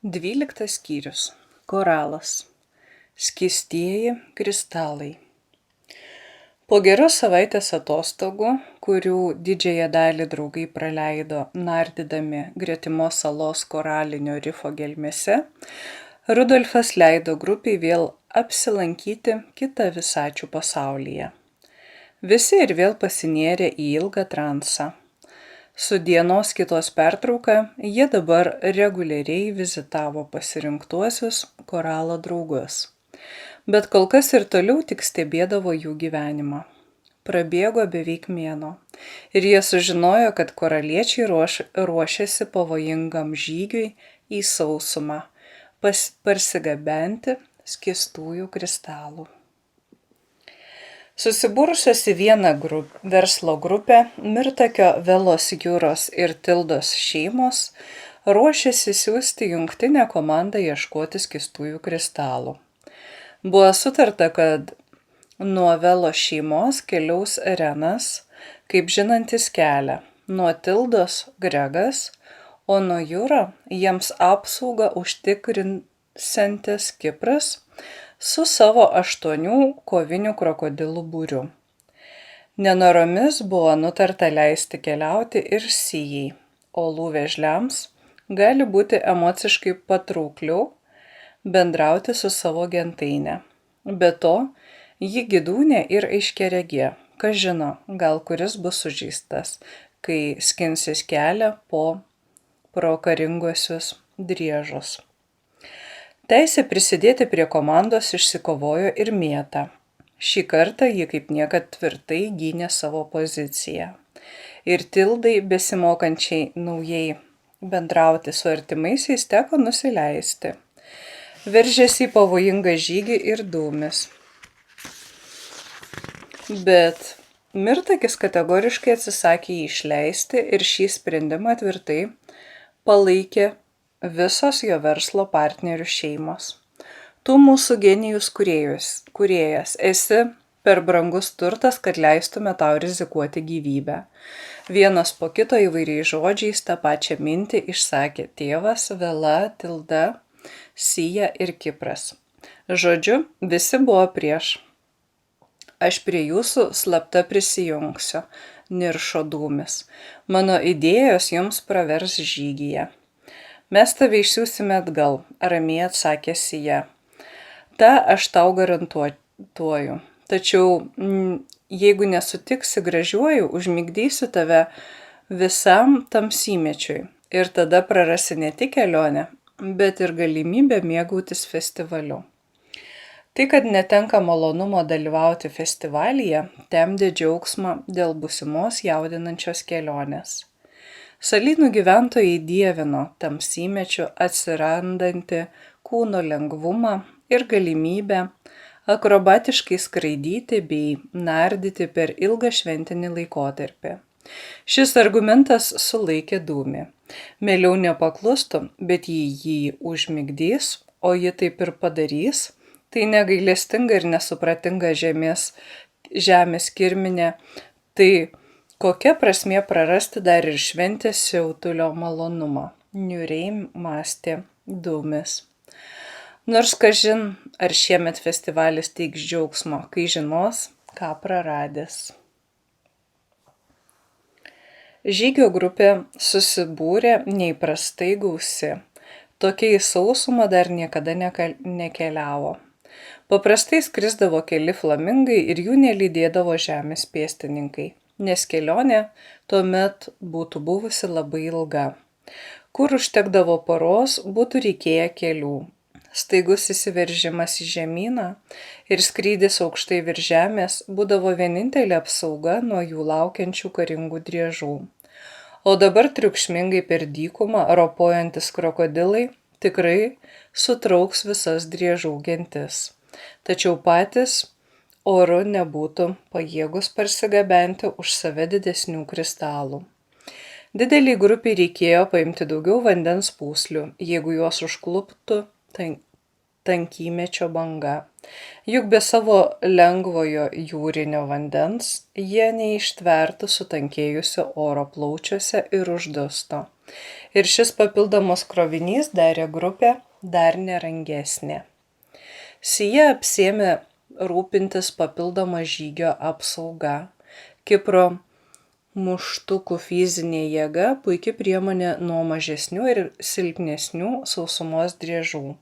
12 skyrius. Koralas. Skystieji kristalai. Po geros savaitės atostogų, kurių didžiąją dalį draugai praleido nardydami gretimos salos koralinio rifo gelmėse, Rudolfas leido grupiai vėl apsilankyti kitą visačių pasaulyje. Visi ir vėl pasinėrė į ilgą transą. Su dienos kitos pertrauka jie dabar reguliariai vizitavo pasirinktuosius koralo draugus. Bet kol kas ir toliau tik stebėdavo jų gyvenimą. Prabėgo beveik mėnuo ir jie sužinojo, kad koraliečiai ruošiasi pavojingam žygiui į sausumą, parsigabenti skystųjų kristalų. Susibūrusios į vieną verslo grupę Mirtakio, Velos, Jūros ir Tildos šeimos ruošėsi siųsti jungtinę komandą ieškoti skystųjų kristalų. Buvo sutarta, kad nuo Velo šeimos keliaus Renas, kaip žinantis kelią, nuo Tildos Gregas, o nuo Jūro jiems apsaugą užtikrinsiantis Kipras su savo 8 kovinių krokodilų būriu. Nenoromis buvo nutarta leisti keliauti ir Sijai, uolų vėžliams gali būti emociškai patraukliau bendrauti su savo gentaine. Be to, ji gydūnė ir aiškiaregė, kas žino, gal kuris bus sužeistas, kai skinsis kelią pro karinguosius driežus. Teisę prisidėti prie komandos išsikovojo ir Mėta. Šį kartą ji kaip niekad tvirtai gynė savo poziciją. Ir Tildai, besimokančiai naujai bendrauti su artimaisiais, teko nusileisti. Veržėsi į pavojingą žygį ir dūmis. Bet Mirtakis kategoriškai atsisakė jį išleisti ir šį sprendimą tvirtai palaikė visos jo verslo partnerių šeimos. Tu mūsų genijus kūrėjas, esi per brangus turtas, kad leistume tau rizikuoti gyvybę. Vienas po kito įvairiais žodžiais tą pačią mintį išsakė tėvas, Vela, Tilda, Sija ir Kipras. Žodžiu, visi buvo prieš. Aš prie jūsų slapta prisijungsiu, niršo dūmis. Mano idėjos jums pravers žygyje. Mes tave išsiųsime atgal, ramiai atsakė Sija. Ta aš tau garantuoju. Tačiau, jeigu nesutiksi gražiuoju, užmigdysiu tave visam tamsymečiui. Ir tada prarasi ne tik kelionę, bet ir galimybę mėgautis festivaliu. Tai, kad netenka malonumo dalyvauti festivalyje, temdė džiaugsmą dėl būsimos jaudinančios kelionės. Salynų gyventojai dievino tamsymečiu atsirandantį kūno lengvumą ir galimybę akrobatiškai skraidyti bei nardyti per ilgą šventinį laikotarpį. Šis argumentas sulaikė dūmį. Mieliau nepaklustų, bet jei jį užmigdys, o ji taip ir padarys, tai negailestinga ir nesupratinga žemės kirminė, tai kokia prasmė prarasti dar ir šventės siautulio malonumą, niūriai mąstė dūmis. Nors kažin, ar šiemet festivalis teiks džiaugsmo, kai žinos, ką praradęs. Žygio grupė susibūrė neįprastai gausi. Tokia į sausumą dar niekada nekeliavo. Paprastai skrisdavo keli flamingai ir jų nelydėdavo žemės pėstininkai, nes kelionė tuomet būtų buvusi labai ilga. Kur užtekdavo paros, būtų reikėję kelių. Staigus įsiveržimas į žemyną ir skrydis aukštai virš žemės būdavo vienintelė apsauga nuo jų laukiančių karingų driežų. O dabar triukšmingai per dykumą ropojantis krokodilai tikrai sutrauks visas driežų gentis. Tačiau patys oru nebūtų pajėgus parsigabenti už save didesnių kristalų. Dideliai grupiai reikėjo paimti daugiau vandens pūslių, jeigu juos užkluptų tankymečio banga. Juk be savo lengvojo jūrinio vandens jie neištvertų sutankėjusio oro plaučiuose ir uždusto. Ir šis papildomas krovinys darė grupę dar nerangesnė. Sija apsėmė rūpintis papildoma žygio apsauga. Kipro muštukų fizinė jėga puikia priemonė nuo mažesnių ir silpnesnių sausumos driežų.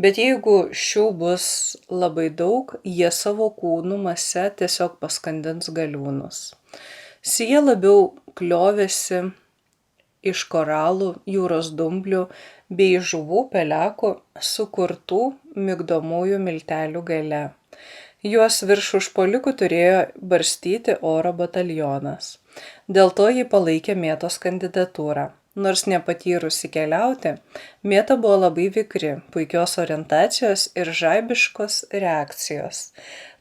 Bet jeigu šių bus labai daug, jie savo kūnų mase tiesiog paskandins galiūnus. Sija labiau kliovėsi iš koralų, jūros dumblių bei žuvų pelekų sukurtų migdomųjų miltelių gale. Juos virš užpuolikų turėjo barstyti oro batalionas. Dėl to jį palaikė Mėtos kandidatūrą. Nors nepatyrusi keliauti, Mėta buvo labai vikri, puikios orientacijos ir žaibiškos reakcijos.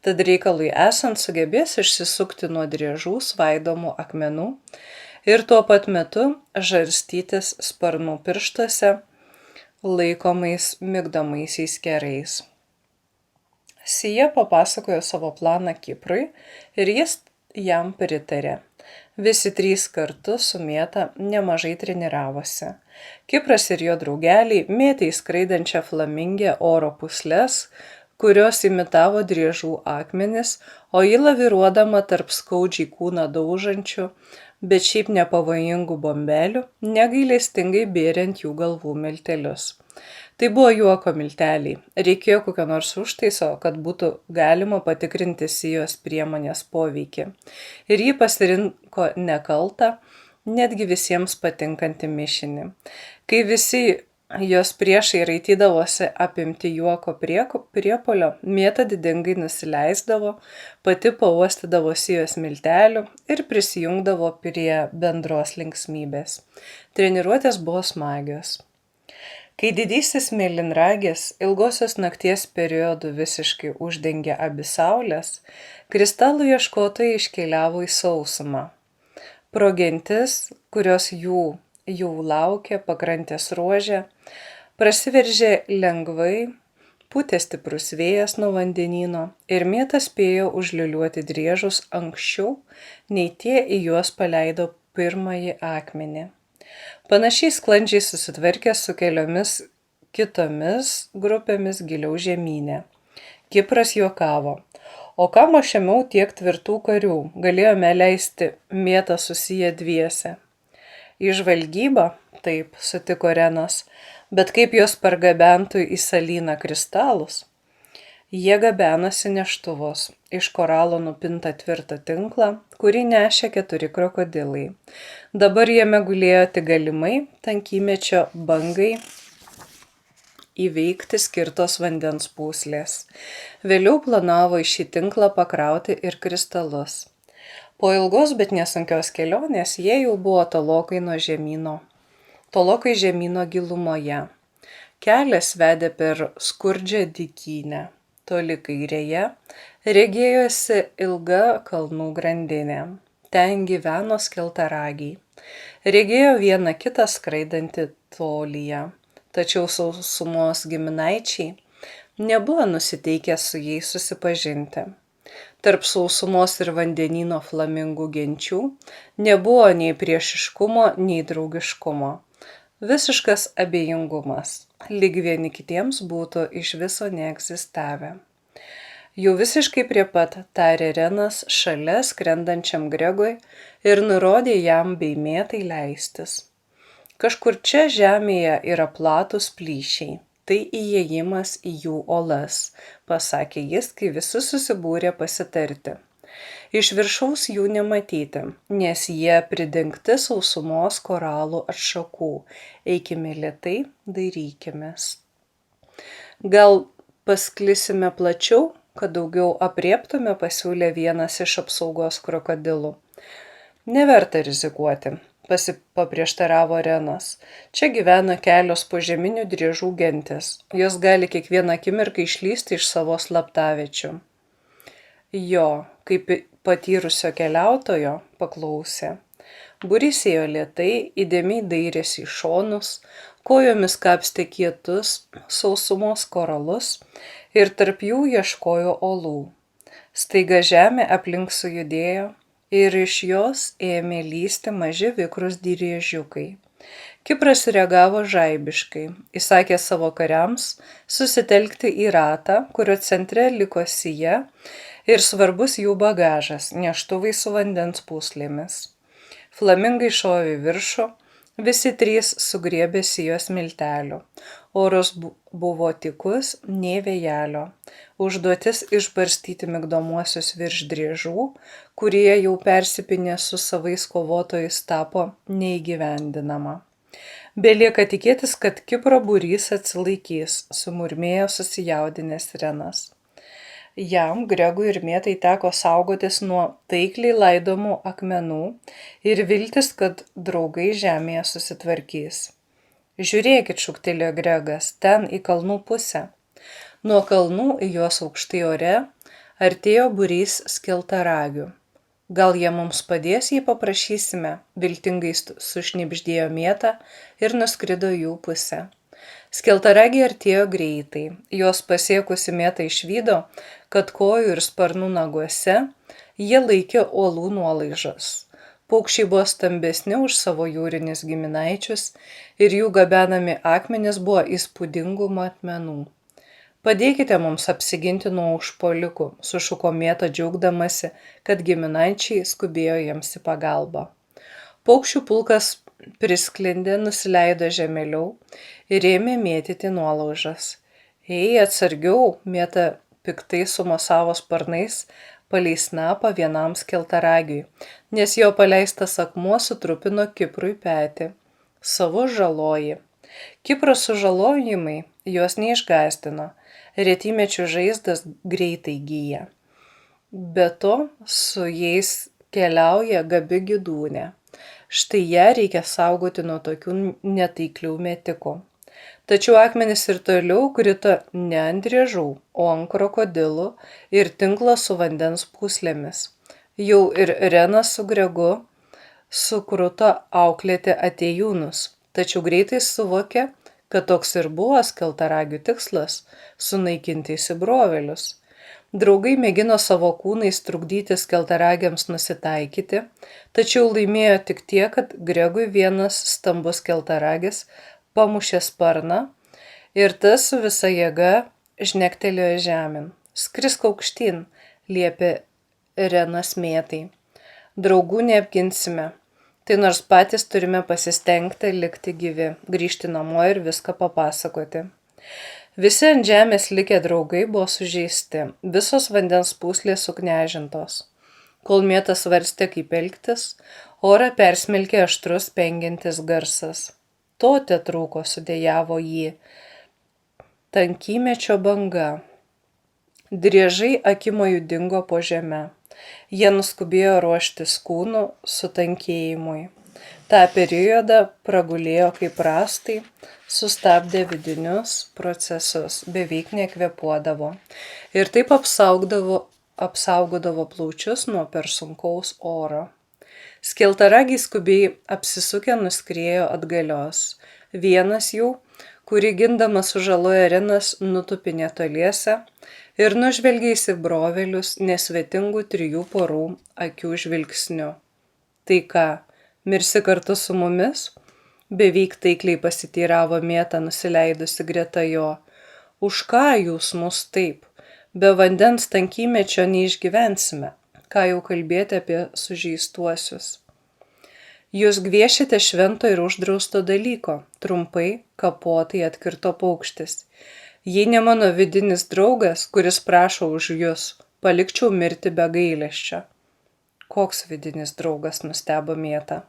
Tad reikalui esant sugebės išsisukti nuo driežų svaidomų akmenų ir tuo pat metu žarstytis sparnų pirštuose laikomais migdomaisiais kerais. Sija papasakojo savo planą Kiprui ir jis jam pritarė. Visi trys kartu su Mėta nemažai treniravosi. Kipras ir jo draugeliai mėtė į skraidančią flamingę oro pūsles, kurios imitavo driežų akmenis, o ji laviruodama tarp skaudžiai kūną daužančių, bet šiaip nepavojingų bombelių, negailestingai bėrė ant jų galvų miltelius. Tai buvo juoko milteliai. Reikėjo kokio nors užtaiso, kad būtų galima patikrinti Sijos priemonės poveikį. Ir ji pasirinko nekaltą, netgi visiems patinkantį mišinį. Kai visi jos priešai raitydavosi apimti juoko priepuolio, Mėta didingai nusileisdavo, pati pauostydavo Sijos miltelių ir prisijungdavo prie bendros linksmybės. Treniruotės buvo smagios. Kai didysis mėlynragis ilgosios nakties periodu visiškai uždengė abi saulės, kristalų ieškotojai iškeliavo į sausumą. Pro gentis, kurios jų laukė pakrantės ruože, prasiveržė lengvai, pūtė stiprus vėjas nuo vandenyno ir Mėta spėjo užliuliuoti driežus anksčiau, nei tie į juos paleido pirmąjį akmenį. Panašiai sklandžiai susitvarkė su keliomis kitomis grupėmis giliau žemynė. Kipras juokavo, o kam aš ėmiau tiek tvirtų karių, galėjome leisti Mėtą susiję dviese. Į žvalgybą, taip, sutiko Renas, bet kaip jos pargabentų į salyną kristalus? Jie gabenosi neštuvus, iš koralo nupintą tvirtą tinklą, kurį nešė 4 krokodilai. Dabar jame gulėjo tik galimai tankymečio bangai įveikti skirtos vandens pūslės. Vėliau planavo į šį tinklą pakrauti ir kristalus. Po ilgos, bet nesunkios kelionės jie jau buvo tolokai žemyno gilumoje. Kelias vedė per skurdžią dykynę. Toli kairėje regėjosi ilga kalnų grandinė. Ten gyveno skeltaragiai. Regėjo vieną kitą skraidantį tolyje. Tačiau sausumos giminaičiai nebuvo nusiteikę su jais susipažinti. Tarp sausumos ir vandenyno flamingų genčių nebuvo nei priešiškumo, nei draugiškumo. Visiškas abejingumas, lyg vieni kitiems būtų iš viso neegzistavę. Jau visiškai prie pat tarė Renas šalia skrendančiam Gregui ir nurodė jam bei Mėtai leistis. Kažkur čia žemėje yra platūs plyšiai, tai įėjimas į jų olas, pasakė jis, kai visi susibūrė pasitarti. Iš viršaus jų nematyti, nes jie pridengti sausumos koralų atšakų. Eikime lėtai, dairykimės. Gal pasklisime plačiau, kad daugiau aprėptume, pasiūlė vienas iš apsaugos krokodilų. Neverta rizikuoti, paprieštaravo Renas. Čia gyvena kelios požeminių driežų gentis. Jos gali kiekvieną akimirką išlįsti iš savo slaptaviečių. Jo, kaip patyrusio keliautojo, paklausė. Būrys ėjo lėtai, įdėmiai dairėsi į šonus, kojomis kapstė kietus sausumos koralus ir tarp jų ieškojo olų. Staiga žemė aplink sujudėjo ir iš jos ėmė lysti maži vikrūs driežiukai. Kipras reagavo žaibiškai, įsakė savo kariams susitelkti į ratą, kurio centre liko Sija ir svarbus jų bagažas – neštuvai su vandens pūslėmis. Flamingai šovė į viršų, visi trys sugriebė Sijos miltelių. Oras buvo tykus, nė vėjelio. Užduotis išbarstyti migdomuosius virš driežų, kurie jau persipynė su savais kovotojais, tapo neįgyvendinama. Belieka tikėtis, kad Kipro būrys atsilaikys, sumurmėjo susijaudinęs Renas. Jam, Gregui ir Mėtai teko saugotis nuo taikliai laidomų akmenų ir viltis, kad draugai žemėje susitvarkys. Žiūrėkit, šūktelėjo Gregas, ten į kalnų pusę. Nuo kalnų į juos aukštai ore artėjo būrys skeltaragių. Gal jie mums padės, jei paprašysime, viltingai sušnibždėjo Mėta ir nuskrido jų pusę. Skeltaragiai artėjo greitai, juos pasiekusi Mėta išvydo, kad kojų ir sparnų naguose jie laikė uolų nuolaižas. Paukščiai buvo stambesni už savo jūrinius giminaičius ir jų gabenami akmenys buvo įspūdingų matmenų. Padėkite mums apsiginti nuo užpuolikų, sušuko Mėta džiaugdamasi, kad giminaičiai skubėjo jiems į pagalbą. Paukščių pulkas prisklendė, nusileido žemėliau ir ėmė mėtyti nuolaužas. Ei, atsargiau, Mėta piktai sumosavo sparnais palei snapą vienam skeltaragiui, nes jo paleistas akmuo sutrupino Kiprui petį. Savo žaloji. Kipro sužalojimai jos neišgąsdino, retymečių žaizdas greitai gyja. Be to, su jais keliauja gabi gydūnė. Štai ją reikia saugoti nuo tokių netaiklių metikų. Tačiau akmenys ir toliau krito ne ant driežų, o ant krokodilų ir tinklą su vandens pūslėmis. Jau ir Renas su Gregu sukruto auklėti atėjūnus, tačiau greitai suvokė, kad toks ir buvo skeltaragių tikslas – sunaikinti įsibrovėlius. Draugai mėgino savo kūnais trukdyti skeltaragiams nusitaikyti, tačiau laimėjo tik tiek, kad Gregui vienas stambus skeltaragis pamušė sparną ir tas su visa jėga žnektelėjo žemėn. Skrisk aukštyn, liepė Renas Mėtai. Draugų neapginsime. Tai nors patys turime pasistengti likti gyvi, grįžti namo ir viską papasakoti. Visi ant žemės likę draugai buvo sužeisti, visos vandens pūslės suknežintos. Kol Mėta svarstė, kaip elgtis, orą persmelkė aštrus pengiantis garsas. To tetrūko, sudejavo jį. Tankymečio banga. Driežai akimoju dingo po žeme. Jie nuskubėjo ruoštis kūnų sutankėjimui. Ta periodą pragulėjo kaip rąstai, sustabdė vidinius procesus, beveik nekvėpuodavo ir taip apsaugodavo plaučius nuo per sunkaus oro. Skeltaragiai skubiai apsisukę nuskriejo atgalios. Vienas jų, kurį gindamas sužalojo Renas, nutūpė netoliese ir nužvelgė įsibrovėlius nesvetingų 3 porų akių žvilgsniu. Tai ką, mirsi kartu su mumis? Beveik taikliai pasiteiravo Mėta, nusileidusi greta jo. Už ką jūs mus taip? Be vandens tankymečio neišgyvensime. Ką jau kalbėti apie sužeistuosius. Jūs gviešite švento ir uždrausto dalyko, trumpai, kapotai atkirto paukštis. Jei ne mano vidinis draugas, kuris prašo už jūs, palikčiau mirti be gailesčio. Koks vidinis draugas, nustebo Mėta.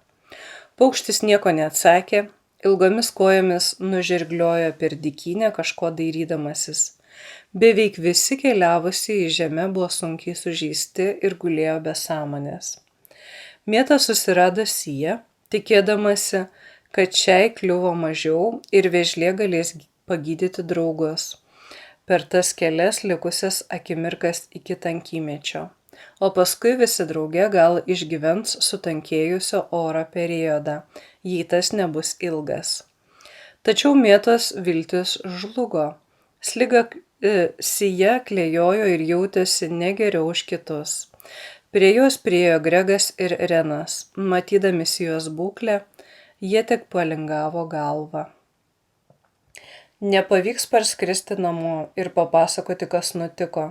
Paukštis nieko neatsakė, ilgomis kojomis nužirgliojo per dykynę, kažko dairydamasis. Beveik visi keliavusi į žemę buvo sunkiai sužeisti ir gulėjo be sąmonės. Mėta susirado Siją, tikėdamasi, kad šiai kliuvo mažiau ir vėžlė galės pagydyti draugus per tas kelias likusias akimirkas iki tankymečio, o paskui visi drauge gal išgyvens sutankėjusio oro periodą, jei tas nebus ilgas. Tačiau Mėtos viltis žlugo. Sija klejojo ir jautėsi negeriau už kitus. Prie jos priėjo Gregas ir Renas. Matydami Sijos būklę, Jie tik palingavo galvą. Nepavyks parskristi namo ir papasakoti, kas nutiko,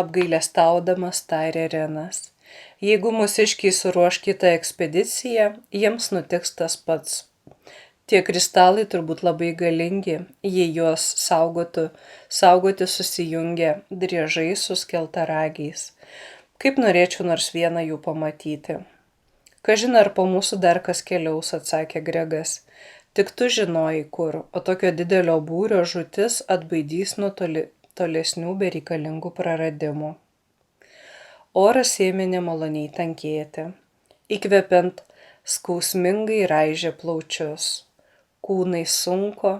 apgailestaudamas tarė Renas. Jeigu mūsiškiai suruoš kitą ekspediciją, jiems nutiks tas pats. Tie kristalai turbūt labai galingi, jei juos saugoti susijungę driežai su skeltaragiais. Kaip norėčiau nors vieną jų pamatyti. Kažin ar po mūsų dar kas keliaus, atsakė Gregas. Tik tu žinojai kur, o tokio didelio būrio žūtis atbaidys nuo tolesnių bereikalingų praradimų. Oras ėmė nemaloniai tankėti. Įkvepiant, skausmingai raižė plaučius. Kūnai sunko,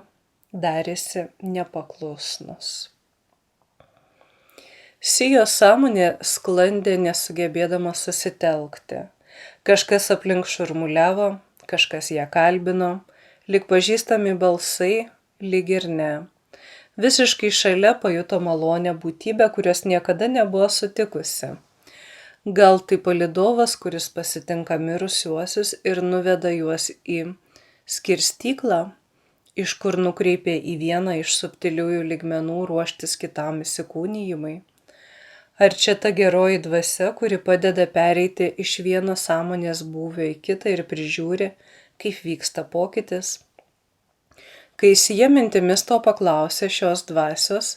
darėsi nepaklusnus. Sijos sąmonė sklandė nesugebėdama susitelkti. Kažkas aplink šurmuliavo, kažkas ją kalbino, lyg pažįstami balsai, lyg ir ne. Visiškai šalia pajuto malonę būtybę, kurios niekada nebuvo sutikusi. Gal tai palydovas, kuris pasitinka mirusiuosius ir nuveda juos į skirstyklą, iš kur nukreipė į vieną iš subtiliųjų lygmenų ruoštis kitam įsikūnijimui. Ar čia ta geroji dvasia, kuri padeda pereiti iš vieno sąmonės būvio į kitą ir prižiūri, kaip vyksta pokytis? Kai Sija mintimis to paklausė šios dvasios,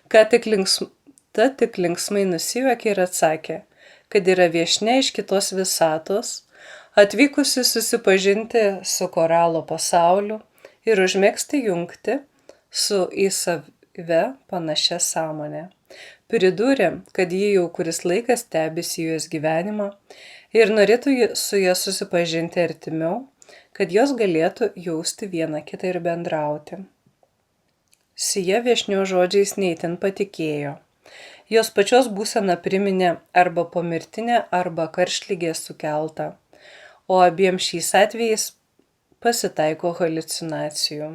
ta tik linksmai nusijuokė ir atsakė, kad yra viešnia iš kitos visatos, atvykusi susipažinti su koralo pasauliu ir užmegzti jungtį su į save panašia sąmonė. Pridūrė, kad ji jau kuris laikas stebisi jos gyvenimą ir norėtų su ja susipažinti artimiau, kad jos galėtų jausti vieną kitą ir bendrauti. Sija viešnios žodžiais neįtin patikėjo. Jos pačios būsena priminė arba pomirtinę, arba karštligės sukeltą, o abiem šiais atvejais pasitaiko haliucinacijų.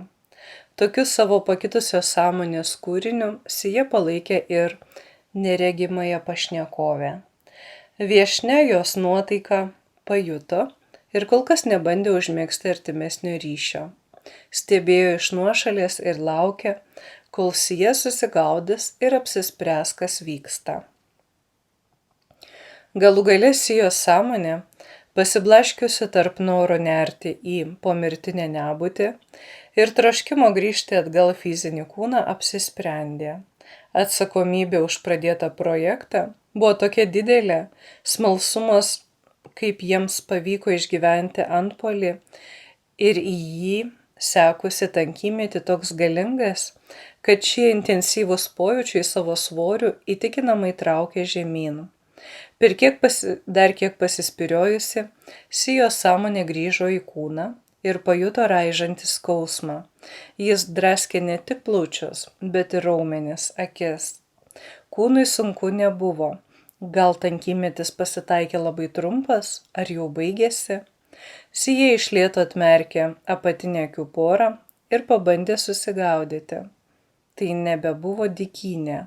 Tokiu savo pakitusios sąmonės kūriniu Sija palaikė ir neregimąją pašnekovę. Viešnia jos nuotaiką pajuto ir kol kas nebandė užmegzti artimesnio ryšio. Stebėjo iš nuošalės ir laukė, kol Sija susigaudys ir apsispręs, kas vyksta. Galų gale Sijos sąmonė, pasiblaškiusi tarp noro nerti į pomirtinę nebūtį ir troškimo grįžti atgal fizinį kūną, apsisprendė. Atsakomybė už pradėtą projektą buvo tokia didelė, smalsumas, kaip jiems pavyko išgyventi antpuolį ir į jį sekusi tankymėti toks galingas, kad šie intensyvūs pojūčiai savo svoriu įtikinamai traukė žemyn. Dar kiek pasispiriojusi, Sijos sąmonė grįžo į kūną ir pajuto raižantį skausmą. Jis draskė ne tik plaučius, bet ir raumenis, akis. Kūnui sunku nebuvo. Gal tankymėtis pasitaikė labai trumpas, ar jau baigėsi? Sija iš lėto atmerkė apatinę akių porą ir pabandė susigaudyti. Tai nebebuvo dykynė,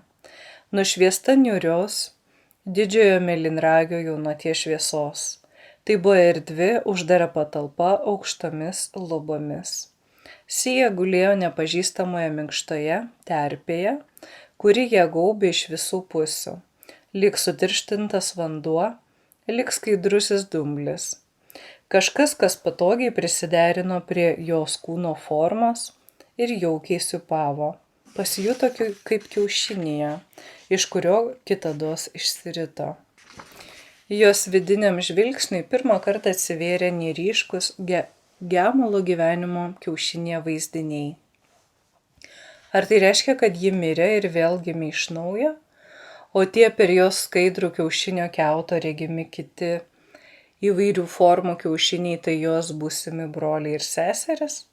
nušviesta niūrios, didžiojo mėlynragio jaunaties šviesos. Tai buvo erdvi, uždara patalpa aukštomis lubomis. Sija gulėjo nepažįstamoje minkštoje terpėje, kuri ją gaubė iš visų pusių, lyg sutirštintas vanduo, lyg skaidrusis dumblis. Kažkas, kas patogiai prisiderino prie jos kūno formos ir jaukiai siūpavo. Pasijuto kaip kiaušinėje, iš kurio kitados išsirito. Jos vidiniam žvilgsniui pirmą kartą atsivėrė neryškus gemalo gyvenimo kiaušinėje vaizdiniai. Ar tai reiškia, kad ji mirė ir vėl gimė iš naujo, o tie per jos skaidrų kiaušinio kiauto regimi kiti įvairių formų kiaušiniai tai jos būsimi broliai ir seserys?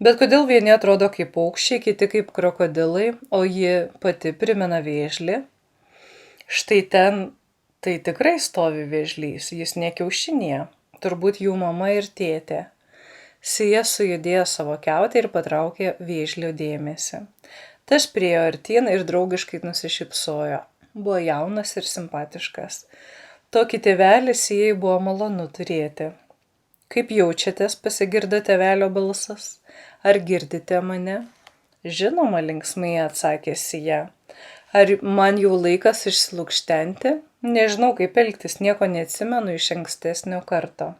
Bet kodėl vieni atrodo kaip paukščiai, kiti kaip krokodilai, o ji pati primena vėžlį? Štai ten tai tikrai stovi vėžlys, jis ne kiaušinėje, turbūt jų mama ir tėtė. Sija sujudėjo savo kiautę ir patraukė vėžlio dėmesį. Tas priėjo artyn ir draugiškai nusišypsojo. Buvo jaunas ir simpatiškas. Tokį tėvelį Sijai buvo malonu turėti. Kaip jaučiatės, pasigirdo tėvelio balsas. Ar girdite mane? Žinoma, linksmai atsakė Sija. Ar man jau laikas išsilukštenti? Nežinau, kaip elgtis, nieko neatsimenu iš ankstesnio karto.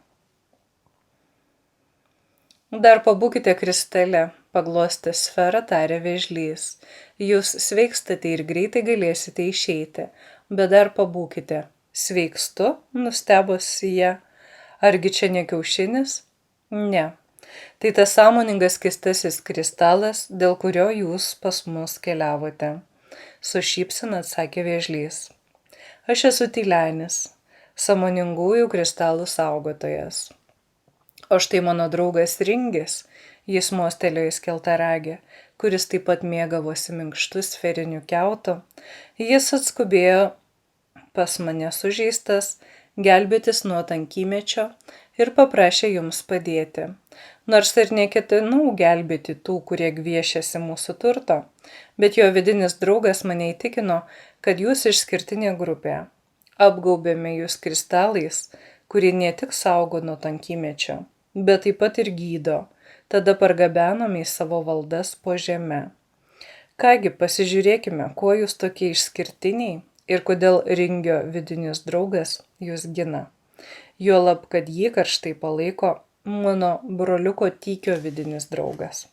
Dar pabūkite kristale, paglostė sferą, tarė vėžlys. Jūs sveikstate ir greitai galėsite išeiti, bet dar pabūkite. Sveikstu, nustebo Sija. Argi čia ne kiaušinis? Ne. Tai tas sąmoningas skystasis kristalas, dėl kurio jūs pas mus keliavote. Su šypsena atsakė vėžlys. Aš esu Tylenis, sąmoningųjų kristalų saugotojas. O štai mano draugas Ringis, jis mostelėjo į skeltaragį, kuris taip pat mėgavosi minkštų sferinių kiautų. Jis atskubėjo pas mane sužeistas, gelbėtis nuo tankymečio ir paprašė jums padėti. Nors ir neketinau gelbėti tų, kurie gviešiasi mūsų turto, bet jo vidinis draugas mane įtikino, kad jūs išskirtinė grupė. Apgaubėme jūs kristalais, kurie ne tik saugo nuo tankymečio, bet taip pat ir gydo. Tada pargabenome į savo valdas po žeme. Kągi, pasižiūrėkime, kuo jūs tokie išskirtiniai ir kodėl Ringio vidinis draugas jūs gina. Juolab, kad jį karštai palaiko mano broliuko Tykio vidinis draugas.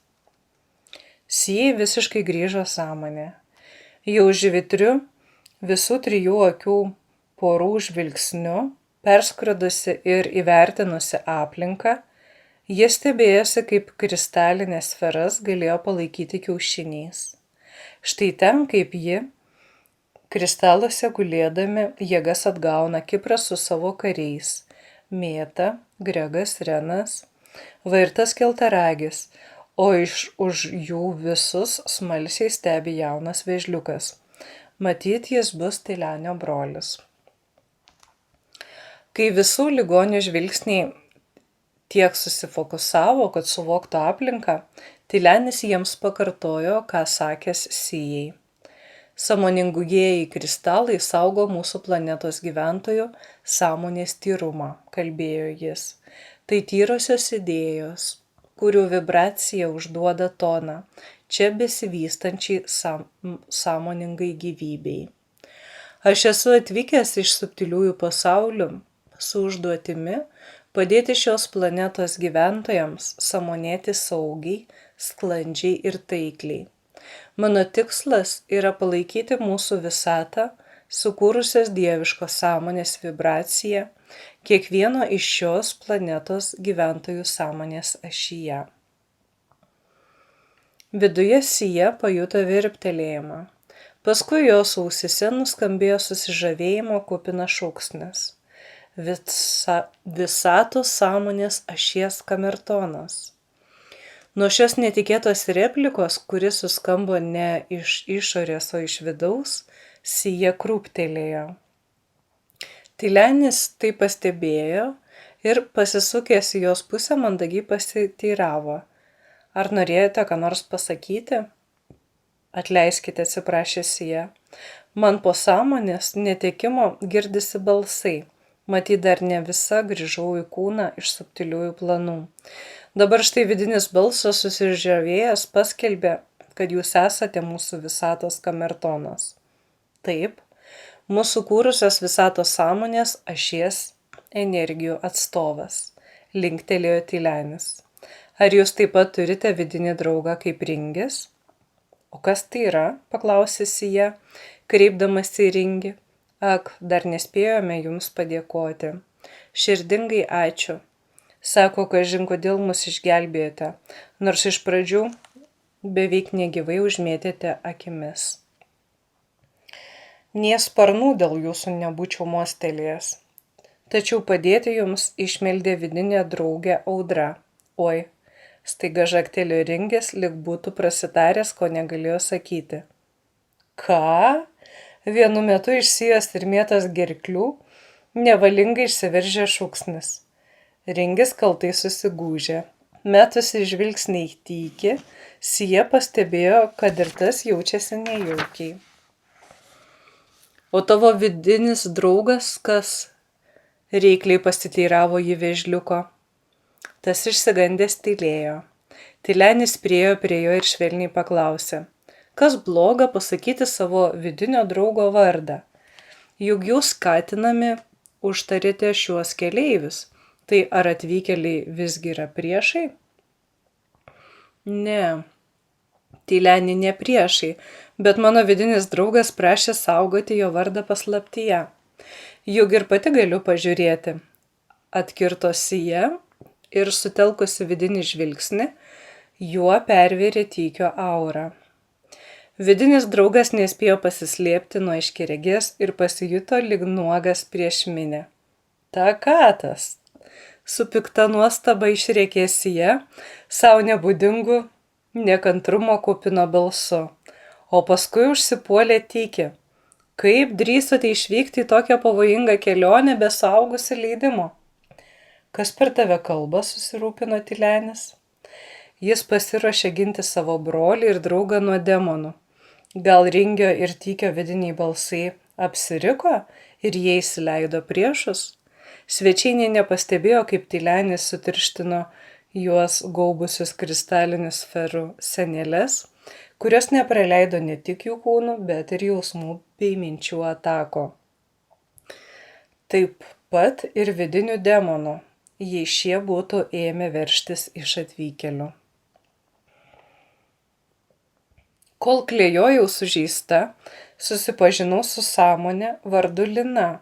Sijai visiškai grįžo sąmonė. Jau žvitriu visų 3 akių porų žvilgsniu, perskrodusi ir įvertinusi aplinką, jie stebėjosi, kaip kristalinės sferas galėjo palaikyti kiaušiniais. Štai ten, kaip ji, kristaluose gulėdami, jėgas atgauna Kipras su savo kariais, Mėta, Gregas, Renas, va ir tas keltaragis, o už jų visus smalsiai stebi jaunas vėžliukas. Matyt, jis bus Tylenio brolis. Kai visų ligonių žvilgsniai tiek susifokusavo, kad suvoktų aplinką, Tylenis jiems pakartojo, ką sakęs Sijai. Sąmoningieji kristalai saugo mūsų planetos gyventojų sąmonės tyrumą, kalbėjo jis. Tai tyrosios idėjos, kurių vibracija užduoda toną, čia besivystančiai sąmoningai gyvybei. Aš esu atvykęs iš subtiliųjų pasaulių su užduotimi padėti šios planetos gyventojams sąmonėti saugiai, sklandžiai ir taikliai. Mano tikslas yra palaikyti mūsų visatą, sukūrusios dieviškos sąmonės vibraciją, kiekvieno iš šios planetos gyventojų sąmonės ašyje. Viduje Sija pajuto virptelėjimą. Paskui jos ausyse nuskambėjo susižavėjimo kupinas šauksnis. Visatos sąmonės ašies kamertonas. Nuo šios netikėtos replikos, kuris suskambo ne iš išorės, o iš vidaus, Sija krūptelėjo. Tylenis tai pastebėjo ir pasisukęs į jos pusę mandagiai pasiteiravo. Ar norėjote ką nors pasakyti? Atleiskite, atsiprašė Sija. Man po sąmonės netekimo girdisi balsai. Matyt, dar ne visa grįžau į kūną iš subtiliųjų planų. Dabar štai vidinis balsas susižavėjęs paskelbė, kad jūs esate mūsų visatos kamertonas. Taip, mūsų kūrusios visatos sąmonės ašies energijų atstovas, linktelėjo Tylenis. Ar jūs taip pat turite vidinį draugą kaip Ringis? O kas tai yra? Paklausė Sija, kreipdamas į Ringį. Ak, dar nespėjome jums padėkoti. Širdingai ačiū. Sako, kažin kodėl mus išgelbėjote, nors iš pradžių beveik negyvai užmėtėte akimis. Nė sparnų dėl jūsų nebūčiau mostelėjęs. Tačiau padėti jums išmeldė vidinė draugė Audra. Oi, staiga žagtelėjo Ringis, lyg būtų prasitaręs, ko negalėjo sakyti. Ką? Vienu metu iš Sijos ir Mėtos gerklių nevalingai išsiveržė šūksnis. Ringis kaltai susigūžė. Metusi žvilgsnį į Tykį, Sija pastebėjo, kad ir tas jaučiasi nejaukiai. O tavo vidinis draugas kas? Reikliai pasiteiravo jį vėžliuko. Tas išsigandęs tylėjo. Tylenis priėjo prie jo ir švelniai paklausė: kas bloga pasakyti savo vidinio draugo vardą? Juk jūs skatinami užtarėte šiuos keleivius, tai ar atvykėliai visgi yra priešai? Ne, Tyleni, ne priešai, bet mano vidinis draugas prašė saugoti jo vardą paslaptyje. Juk ir pati galiu pažiūrėti, atkirto Sija ir sutelkusi vidinį žvilgsnį, juo pervėrė Tykio aurą. Vidinis draugas nespėjo pasislėpti nuo aiškiaregės ir pasijuto lyg nuogas prieš minę. Takatas, su pikta nuostaba išrėkė Sija, savo nebūdingu, nekantrumo kupino balsu, o paskui užsipuolė Tykį. Kaip drįsote išvykti į tokią pavojingą kelionę be suaugusių leidimo? Kas per tave kalba, susirūpino Tylenis. Jis pasiruošė ginti savo brolį ir draugą nuo demonų. Gal Ringio ir Tykio vidiniai balsai apsiriko ir jie įsileido priešus? Svečiai nė nepastebėjo, kaip Tylenis sutirštino juos gaubusius kristalinių sferų senėles, kurios nepraleido ne tik jų kūnų, bet ir jausmų bei minčių atako. Taip pat ir vidinių demonų, jei šie būtų ėmę veržtis iš atvykėlių. Kol klėjojau sužeista, susipažinau su sąmonė vardu Lina.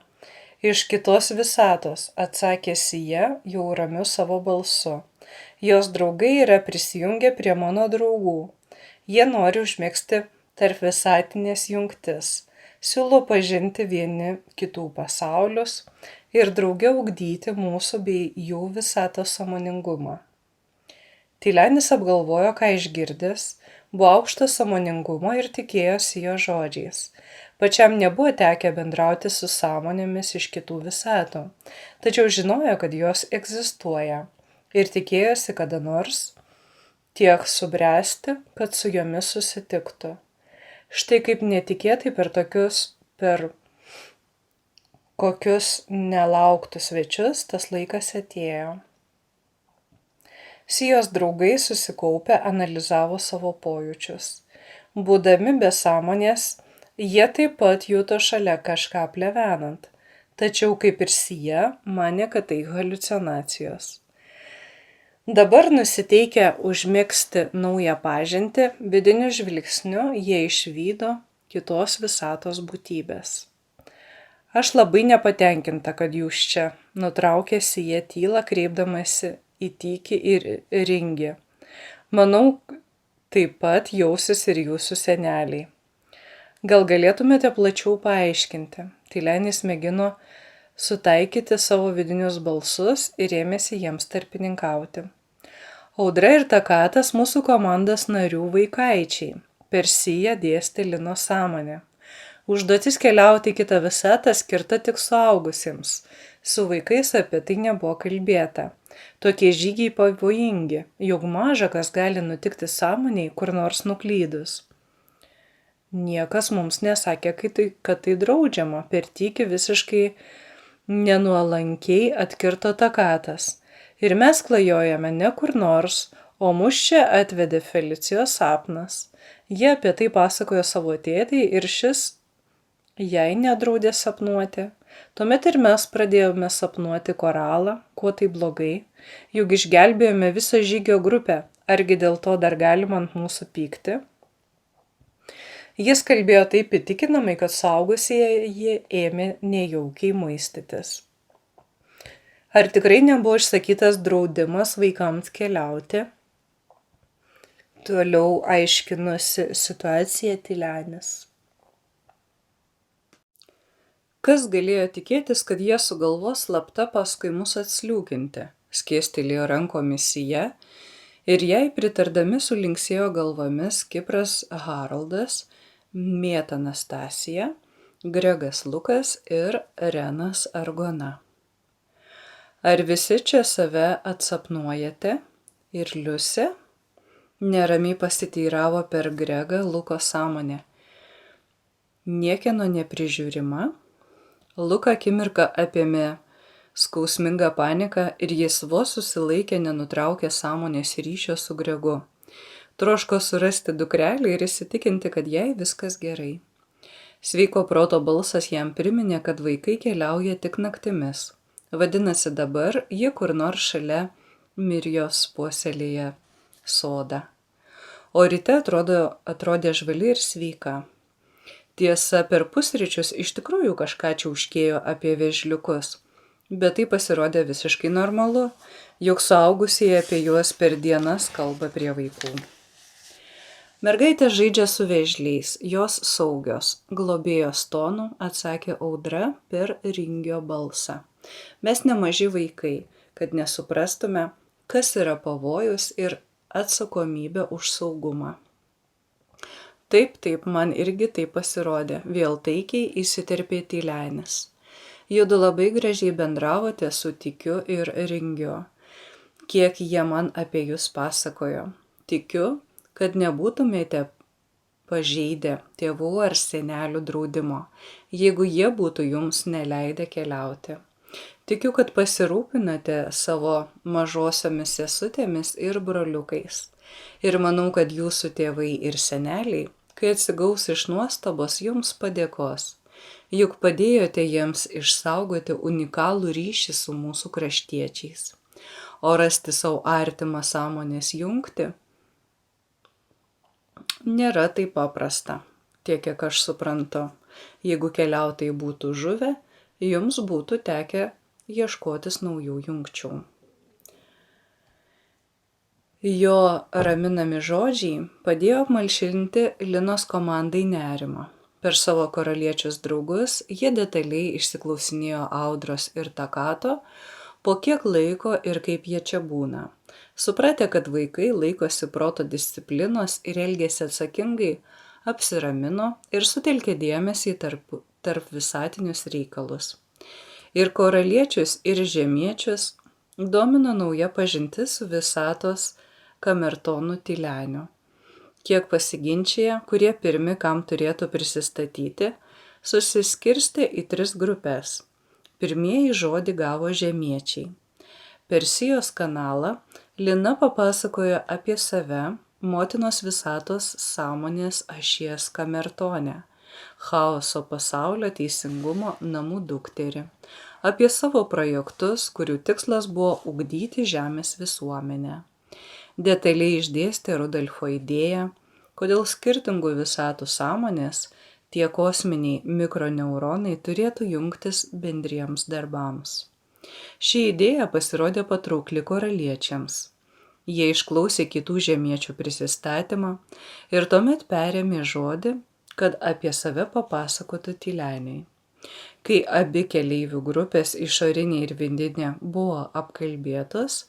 Iš kitos visatos, atsakė Sija jau ramiu savo balsu. Jos draugai yra prisijungę prie mano draugų. Jie nori užmegzti tarp visatinės jungtis, siūlo pažinti vieni kitų pasaulius ir drauge ugdyti mūsų bei jų visatos sąmoningumą. Tylenis apgalvojo, ką išgirdęs, buvo aukšto sąmoningumo ir tikėjosi jo žodžiais. Pačiam nebuvo tekę bendrauti su sąmonėmis iš kitų visatų, tačiau žinojo, kad jos egzistuoja ir tikėjosi kada nors tiek subręsti, kad su jomis susitiktų. Štai kaip netikėtai per kokius nelauktus svečius tas laikas atėjo. Sijos draugai susikaupę analizavo savo pojūčius. Būdami be sąmonės, jie taip pat juto šalia kažką plevenant, tačiau kaip ir Sija, manė, kad tai haliucinacijos. Dabar nusiteikę užmegzti naują pažintį, vidiniu žvilgsniu jie išvydo kitos visatos būtybės. Aš labai nepatenkinta, kad jūs čia, nutraukė Sija tylą, kreipdamasi į Tykį ir Ringį. Manau, taip pat jausis ir jūsų seneliai. Gal galėtumėte plačiau paaiškinti? Tylenis mėgino sutaikyti savo vidinius balsus ir ėmėsi jiems tarpininkauti. Audra ir Takatas mūsų komandos narių vaikaičiai. Per Siją dėstė Lino sąmonę. Užduotis keliauti į kitą visatą skirta tik suaugusiems. Su vaikais apie tai nebuvo kalbėta. Tokie žygiai pavojingi, juk maža kas gali nutikti sąmoniai kur nors nuklydus. Niekas mums nesakė, kad tai draudžiama, per Tykį visiškai nenuolankiai atkirto Takatas. Ir mes klajojame ne kur nors, o mus čia atvedė Felicijos sapnas. Jie apie tai pasakojo savo tėtei ir šis jai nedraudė sapnuoti. Tuomet ir mes pradėjome sapnuoti koralą, kuo tai blogai, juk išgelbėjome visą žygio grupę, argi dėl to dar galima ant mūsų pykti? Jis kalbėjo taip įtikinamai, kad suaugusieji ėmė nejaukiai muistytis. Ar tikrai nebuvo išsakytas draudimas vaikams keliauti? Toliau aiškinosi situaciją Tylenis. Kas galėjo tikėtis, kad jie sugalvos slapta paskui mus atsliūkinti, skėstelėjo rankomis Sija ir jai pritardami sulinksėjo galvomis Kipras Haroldas, Mėta Anastasija, Gregas Lukas ir Renas Argona. Ar visi čia save atsapnuojate? Ir Liusė? Neramiai pasiteiravo per Gregą Luko sąmonę. Niekieno neprižiūrima? Luką akimirką apėmė skausminga panika ir jis vos susilaikė nenutraukė sąmonės ryšio su Gregu. Troško surasti dukrelį ir įsitikinti, kad jai viskas gerai. Sveiko proto balsas jam priminė, kad vaikai keliauja tik naktimis. Vadinasi, dabar jie kur nors šalia Mirjos puoselėje sodą. O ryte atrodė žvali ir sveika. Tiesa, per pusryčius iš tikrųjų kažką čiauškėjo apie vėžliukus, bet tai pasirodė visiškai normalu, juk suaugusieji apie juos per dienas kalba prie vaikų. Mergaitė žaidžia su vėžliais, jos saugios, globėjos tonu atsakė Audra per Ringio balsą. Mes nemaži vaikai, kad nesuprastume, kas yra pavojus ir atsakomybė už saugumą. Taip, man irgi tai pasirodė, vėl taikiai įsiterpė Tylenis. Judu labai gražiai bendravote su Tikiu ir Ringiu. Kiek jie man apie jūs pasakojo. Tikiu, kad nebūtumėte pažeidę tėvų ar senelių draudimo, jeigu jie būtų jums neleidę keliauti. Tikiu, kad pasirūpinate savo mažosiomis sesutėmis ir broliukais. Ir manau, kad jūsų tėvai ir seneliai, kai atsigaus iš nuostabos, jums padėkos. Juk padėjote jiems išsaugoti unikalų ryšį su mūsų kraštiečiais. O rasti savo artimą sąmonės jungtį nėra taip paprasta, tiek kiek aš suprantu. Jeigu keliautojai būtų žuvę, jums būtų tekę ieškotis naujų jungčių. Jo raminami žodžiai padėjo apmalšinti Linos komandai nerimą. Per savo karaliečius draugus jie detaliai išsiklausinėjo Audros ir Takato, po kiek laiko ir kaip jie čia būna. Supratę, kad vaikai laikosi proto disciplinos ir elgėsi atsakingai, apsiramino ir sutelkė dėmesį tarp visatinius reikalus. Ir koraliečius, ir žemiečius domino nauja pažintis su visatos kamertonu Tyleniu. Kiek pasiginčyje, kurie pirmi kam turėtų prisistatyti, susiskirstė į 3 grupės. Pirmieji žodį gavo žemiečiai. Per Sijos kanalą Lina papasakojo apie save, motinos visatos sąmonės ašies kamertone, chaoso pasaulio teisingumo namų dukterį, apie savo projektus, kurių tikslas buvo ugdyti žemės visuomenę. Detaliai išdėstė Rudolfo idėją, kodėl skirtingų visatų sąmonės, tie kosminiai mikroneuronai turėtų jungtis bendriems darbams. Ši idėja pasirodė patraukli koraliečiams. Jie išklausė kitų žemiečių prisistatymą ir tuomet perėmė žodį, kad apie save papasakotų Tyleniui. Kai abi keleivių grupės išorinė ir vidinė buvo apkalbėtos,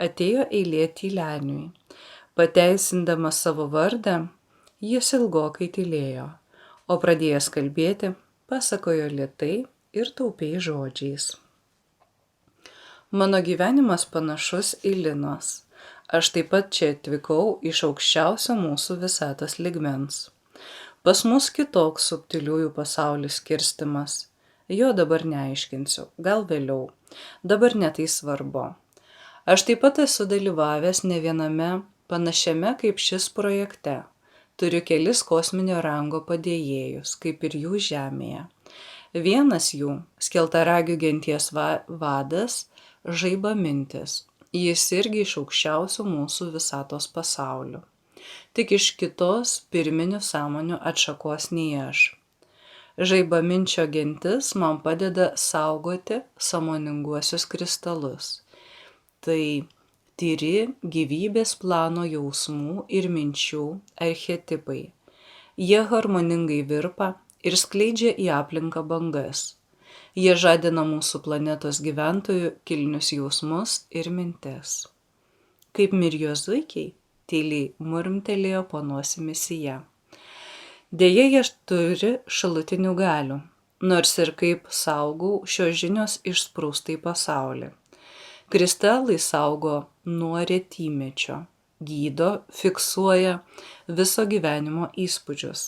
atėjo eilė Tyleniui. Pateisindamas savo vardą, jis ilgokai tylėjo, o pradėjęs kalbėti, pasakojo lėtai ir taupiai žodžiais. Mano gyvenimas panašus į Linos. Aš taip pat čia atvykau iš aukščiausio mūsų visatos lygmens. Pas mus kitoks subtiliųjų pasaulių skirstimas. Jo dabar neaiškinsiu, gal vėliau. Dabar netai svarbu. Aš taip pat esu dalyvavęs ne viename panašiame kaip šis projekte. Turiu kelis kosminio rango padėjėjus, kaip ir jų žemėje. Vienas jų, skeltaragių genties vadas, Žaibamintis. Jis irgi iš aukščiausių mūsų visatos pasaulių. Tik iš kitos pirminių sąmonių atšakos nei aš. Žaibaminčio gentis man padeda saugoti sąmoninguosius kristalus. Tai tyri gyvybės plano jausmų ir minčių archetipai. Jie harmoningai virpa ir skleidžia į aplinką bangas. Jie žadina mūsų planetos gyventojų kilnius jausmus ir mintis. Kaip Mirjos zuikiai, tyliai murmtelėjo po nosimi Sija. Deja, jie turi šalutinių galių, nors ir kaip saugau šios žinios išsprūsta į pasaulį. Kristalai saugo nuo retymečio, gydo, fiksuoja viso gyvenimo įspūdžius.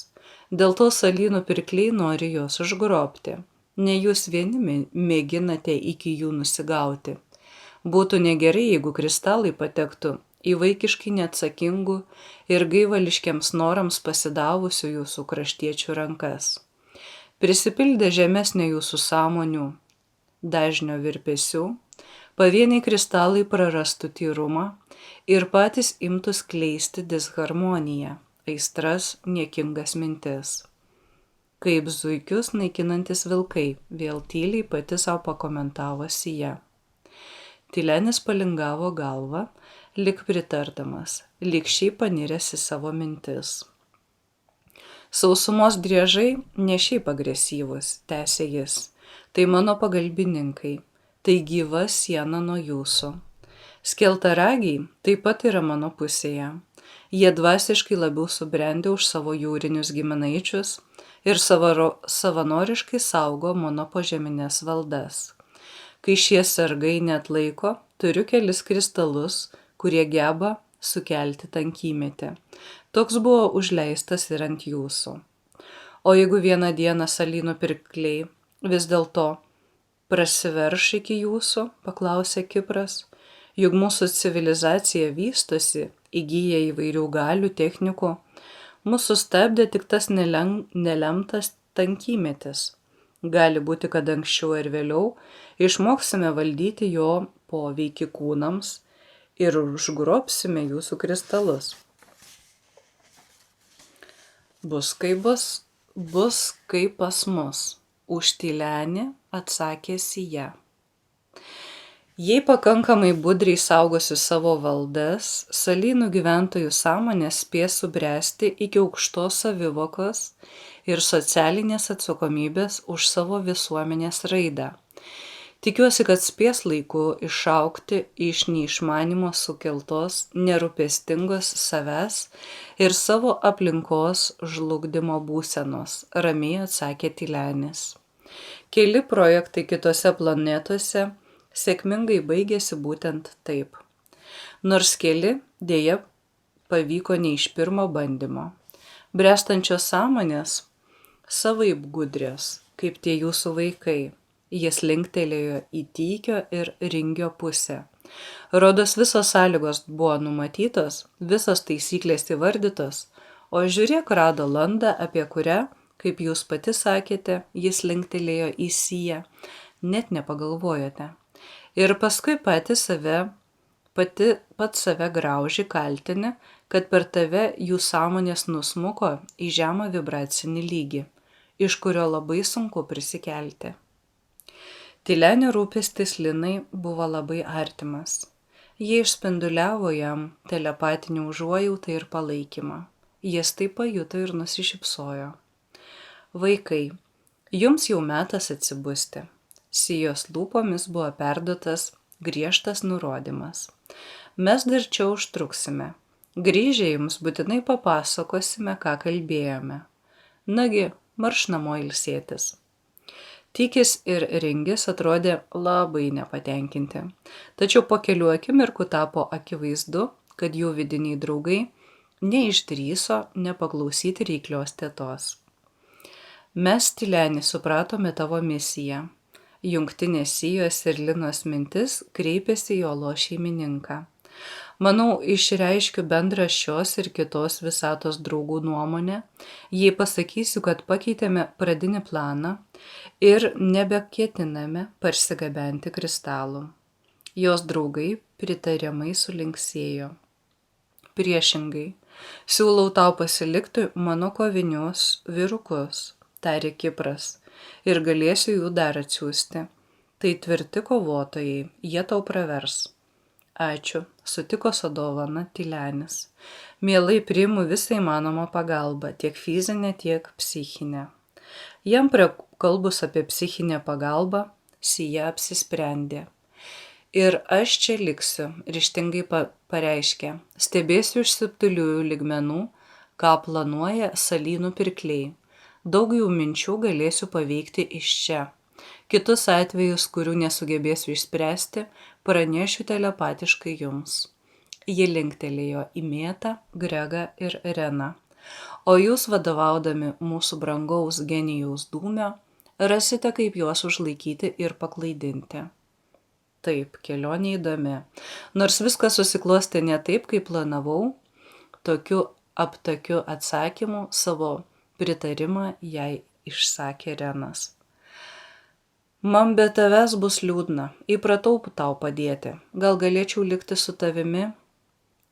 Dėl to salynų pirkliai nori juos užgrobti. Ne jūs vieni mėginate iki jų nusigauti. Būtų negerai, jeigu kristalai patektų į vaikiškai neatsakingų ir gaivališkiams norams pasidavusių jūsų kraštiečių rankas. Prisipildę žemesnė jūsų sąmonių dažnio virpesių, pavieniai kristalai prarastų tyrumą ir patys imtų skleisti disharmoniją, aistras, niekingas mintis. Kaip zuikius naikinantis vilkai, vėl tyliai pati savo pakomentavo Sija. Tylenis palingavo galvą, lyg pritardamas, lyg šiaip paniręs į savo mintis. Sausumos driežai ne šiaip agresyvus, tęsė jis, tai mano pagalbininkai, tai gyva siena nuo jūsų. Skeltaragiai taip pat yra mano pusėje. Jie dvasiškai labiau subrendę už savo jūrinius giminaičius ir savanoriškai saugo mano požeminės valdas. Kai šie sargai neatlaiko, turiu kelis kristalus, kurie geba sukelti tankymetį. Toks buvo užleistas ir ant jūsų. O jeigu vieną dieną salynų pirkliai vis dėlto prasiverš iki jūsų, paklausė Kipras, juk mūsų civilizacija vystosi, įgyja įvairių galių, technikų, mūsų stabdė tik tas nelemtas tankymetis. Gali būti, kad anksčiau ir vėliau išmoksime valdyti jo poveikį kūnams ir užgrobsime jūsų kristalus. Bus kaip pas mus, už Tylenį atsakė Sija. Jei pakankamai budriai saugosiu savo valdas, salynų gyventojų sąmonė spės subręsti iki aukštos savivokos ir socialinės atsakomybės už savo visuomenės raidą. Tikiuosi, kad spės laiku išaugti iš neišmanimo sukeltos nerūpestingos savęs ir savo aplinkos žlugdymo būsenos, ramiai atsakė Tylenis. Keli projektai kitose planetose sėkmingai baigėsi būtent taip. Nors keli dėja pavyko ne iš pirmo bandymo. Bręstančios sąmonės savaip gudrios, kaip tie jūsų vaikai. Jis linktelėjo į Tykio ir Ringio pusę. Rodos visos sąlygos buvo numatytos, visos taisyklės įvardytos, o žiūrėk rado landą, apie kurią, kaip jūs pati sakėte, jis linktelėjo į Siją, net nepagalvojote. Ir paskui pats save grauži kaltini, kad per tave jų sąmonės nusmuko į žemą vibracinį lygį, iš kurio labai sunku prisikelti. Tylenio rūpestis Linai buvo labai artimas. Jie išspinduliavo jam telepatinį užuojautą ir palaikymą. Jis tai pajuto ir nusišypsojo. Vaikai, jums jau metas atsibusti. Sijos lūpomis buvo perduotas griežtas nurodymas. Mes dar čia užtruksime. Grįžę jums būtinai papasakosime, ką kalbėjome. Nagi, marš namo ilsėtis. Tykis ir Ringis atrodė labai nepatenkinti, tačiau po kelių akimirkų tapo akivaizdu, kad jų vidiniai draugai neišdrįso nepaklausyti reiklios tetos. Mes, Tyleni, supratome tavo misiją. Jungtinės Sijos ir Linos mintis kreipėsi į Olos šeimininką. Manau, išreiškiu bendrą šios ir kitos visatos draugų nuomonę, jei pasakysiu, kad pakeitėme pradinį planą ir nebeketiname parsigabenti kristalų. Jos draugai pritariamai sulinksėjo. Priešingai, siūlau tau pasilikti mano kovinius vyrukus, tarė Kipras, ir galėsiu jų dar atsiųsti. Tai tvirti kovotojai, jie tau pravers. Ačiū, sutiko su dovana Tylenis. Mielai priimu visą įmanomą pagalbą, tiek fizinę, tiek psichinę. Jam prakalbus apie psichinę pagalbą, Sija apsisprendė. Ir aš čia liksiu, ryžtingai pareiškė, stebėsiu iš subtiliųjų lygmenų, ką planuoja salynų pirkliai. Daug jų minčių galėsiu paveikti iš čia. Kitus atvejus, kurių nesugebėsiu išspręsti, pranešiu telepatiškai jums. Ji linktelėjo į Mėtą, Gregą ir Reną. O jūs vadovaudami mūsų brangaus genijaus dūmio, Rasite, kaip juos užlaikyti ir paklaidinti. Taip, kelionė įdomi. Nors viskas susiklostė ne taip, kaip planavau, tokiu aptakiu atsakymu savo pritarimą jai išsakė Renas. Man be tavęs bus liūdna, įpratau tau padėti, gal galėčiau likti su tavimi?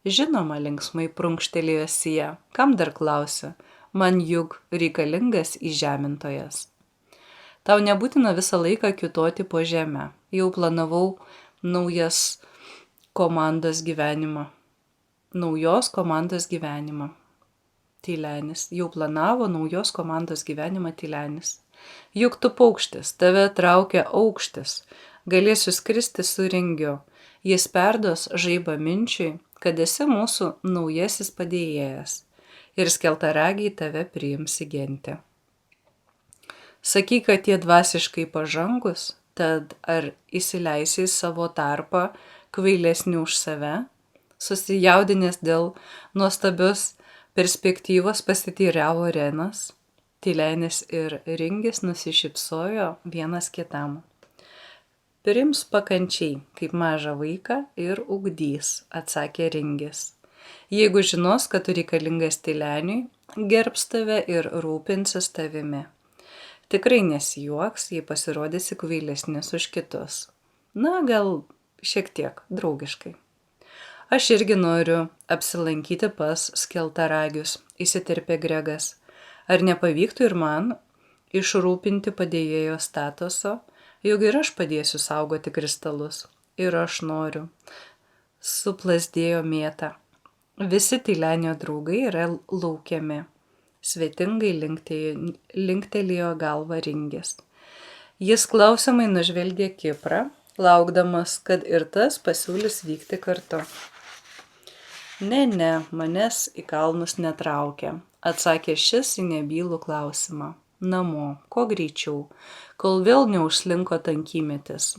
Žinoma, linksmai prunkštelėjo Sija, kam dar klausi, man juk reikalingas įžemintojas. Tau nebūtina visą laiką kiūtoti po žemę, jau planavau naujos komandos gyvenimą. Tylenis, jau planavo naujos komandos gyvenimą Tylenis. Juk tu paukštis, tave traukia aukštis, galėsiu skristi su ringiu, jis perduos žaibą minčiui, kad esi mūsų naujasis padėjėjas ir skeltaragiai tave priims į gentį. Sakyk, kad tie dvasiškai pažangus, tad ar įsileisi į savo tarpą kvailesnį už save? Susijaudinęs dėl nuostabios perspektyvos pasiteiravo Renas. Tylenis ir Ringis nusišypsojo vienas kitam. Priims pakančiai, kaip mažą vaiką ir ugdys, atsakė Ringis. Jeigu žinos, kad tu reikalingas Tyleniui, gerbs tave ir rūpinsis tavimi. Tikrai nesijuoks, jei pasirodysi kvailesnis už kitus. Na, gal šiek tiek draugiškai. Aš irgi noriu apsilankyti pas skeltaragius, įsiterpė Gregas. Ar nepavyktų ir man išrūpinti padėjėjo statuso, juk ir aš padėsiu saugoti kristalus. Ir aš noriu. Suplasdėjo Mėta. Visi Tylenio draugai yra laukiami. Svetingai linktelėjo galvą Ringis. Jis klausiamai nužvelgė Kiprą, laukdamas, kad ir tas pasiūlys vykti kartu. Ne, manęs į kalnus netraukia, atsakė šis į nebylų klausimą. Namo, kuo greičiau, kol vėl neužslinko tankymetis.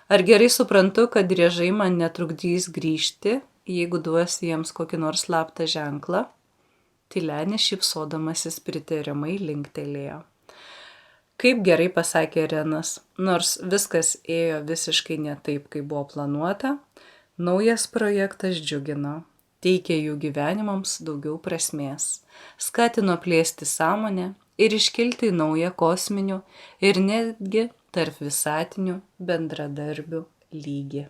Ar gerai suprantu, kad driežai man netrukdys grįžti, jeigu duosi jiems kokį nors slaptą ženklą? Tylenis šypsodamasis pritariamai linktelėjo. Kaip gerai pasakė Renas, nors viskas ėjo visiškai ne taip, kaip buvo planuota, naujas projektas džiugino, teikė jų gyvenimams daugiau prasmės, skatino plėsti sąmonę ir iškilti į naują kosminių ir netgi tarp visatinių bendradarbių lygį.